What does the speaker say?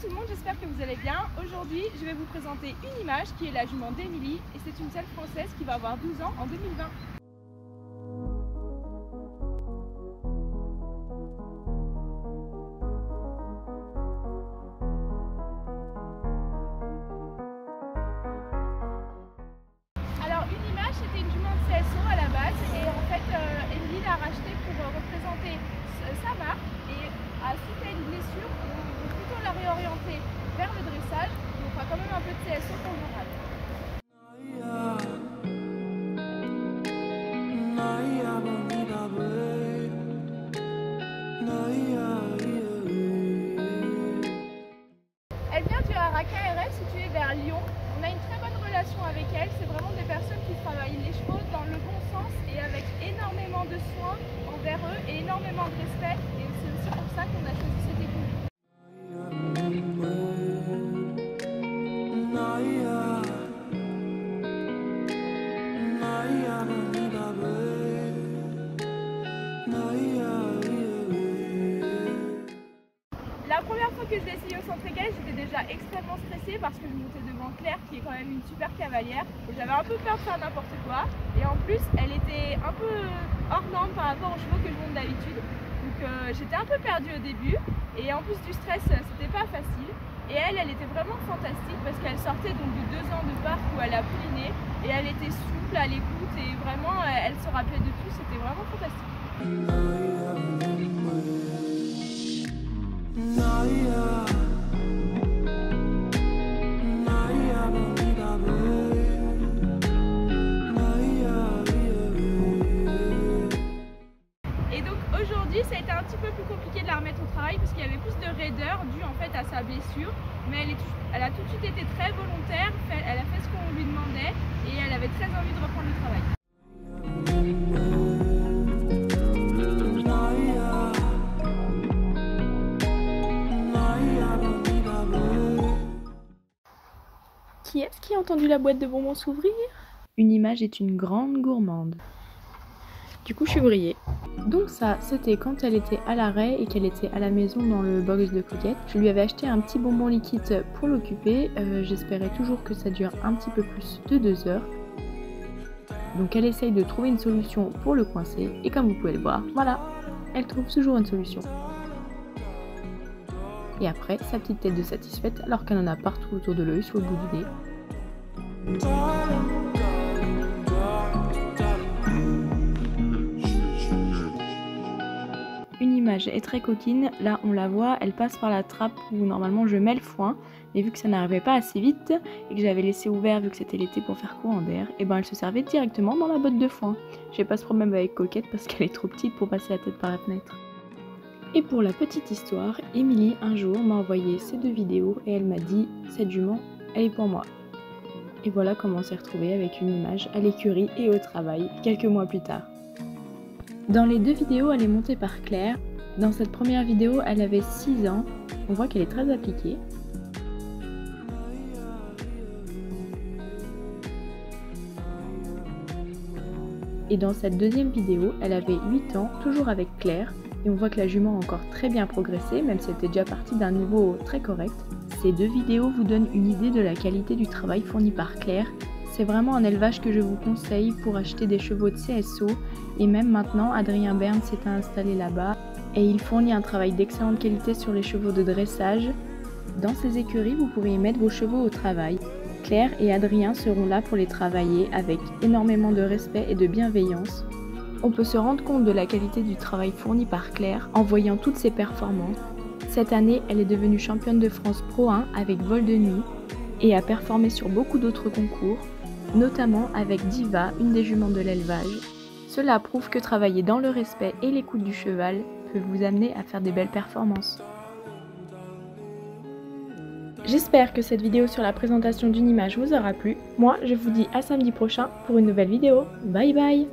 tout le monde, j'espère que vous allez bien. Aujourd'hui, je vais vous présenter une image qui est la jument d'Émilie et c'est une selle française qui va avoir 12 ans en 2020. Alors une image, c'était une jument de CSO à la base et en fait Émilie l'a rachetée pour représenter sa marque et suite à une blessure, on veut plutôt la réorienter vers le dressage, mais on fera quand même un peu de CSO pour le moral. Elle vient du Hara KRF situé vers Lyon. On a une très bonne relation avec elle, c'est vraiment des personnes qui travaillent les chevaux dans le bon sens et avec énormément de soins envers eux et énormément de respect, et c'est aussi pour ça qu'on a choisi cette écurie. La première fois que je l'ai essayé au centre équestre, j'étais déjà extrêmement stressée parce que je montais devant Claire qui est quand même une super cavalière et j'avais un peu peur de faire n'importe quoi, et en plus elle était un peu hors norme par rapport aux chevaux que je monte d'habitude, donc j'étais un peu perdue au début et en plus du stress c'était pas facile, et elle était vraiment fantastique parce qu'elle sortait donc de 2 ans de parc où elle a pouliné et elle était souple à l'écoute et vraiment elle se rappelait de tout, c'était vraiment fantastique. Et donc aujourd'hui ça a été un petit peu plus compliqué de la remettre au travail parce qu'il y avait plus de raideur due en fait à sa blessure, mais elle a tout de suite été très volontaire, elle a fait ce qu'on lui demandait et elle avait très envie de reprendre le travail. Qui est-ce qui a entendu la boîte de bonbons s'ouvrir? Une image est une grande gourmande. Du coup, je suis brillée. Donc ça, c'était quand elle était à l'arrêt et qu'elle était à la maison dans le box de Coquette. Je lui avais acheté un petit bonbon liquide pour l'occuper. J'espérais toujours que ça dure un petit peu plus de 2 heures. Donc elle essaye de trouver une solution pour le coincer. Et comme vous pouvez le voir, voilà, elle trouve toujours une solution. Et après, sa petite tête de satisfaite alors qu'elle en a partout autour de l'œil, sur le bout du nez. Une image est très coquine, là on la voit, elle passe par la trappe où normalement je mets le foin, mais vu que ça n'arrivait pas assez vite et que j'avais laissé ouvert vu que c'était l'été pour faire courant d'air, et ben elle se servait directement dans la botte de foin. J'ai pas ce problème avec Coquette parce qu'elle est trop petite pour passer la tête par la fenêtre. Et pour la petite histoire, Émilie un jour m'a envoyé ces 2 vidéos et elle m'a dit « Cette jument, elle est pour moi ». Et voilà comment on s'est retrouvés avec une image à l'écurie et au travail quelques mois plus tard. Dans les 2 vidéos, elle est montée par Claire. Dans cette première vidéo, elle avait 6 ans. On voit qu'elle est très appliquée. Et dans cette deuxième vidéo, elle avait 8 ans, toujours avec Claire. Et on voit que la jument a encore très bien progressé, même si elle était déjà partie d'un niveau très correct. Ces 2 vidéos vous donnent une idée de la qualité du travail fourni par Claire. C'est vraiment un élevage que je vous conseille pour acheter des chevaux de CSO, et même maintenant Adrien Berne s'est installé là-bas et il fournit un travail d'excellente qualité sur les chevaux de dressage. Dans ces écuries, vous pourrez y mettre vos chevaux au travail. Claire et Adrien seront là pour les travailler avec énormément de respect et de bienveillance. On peut se rendre compte de la qualité du travail fourni par Claire en voyant toutes ses performances. Cette année, elle est devenue championne de France Pro 1 avec vol de nuit et a performé sur beaucoup d'autres concours, notamment avec Diva, une des juments de l'élevage. Cela prouve que travailler dans le respect et l'écoute du cheval peut vous amener à faire des belles performances. J'espère que cette vidéo sur la présentation d'une image vous aura plu. Moi, je vous dis à samedi prochain pour une nouvelle vidéo. Bye bye!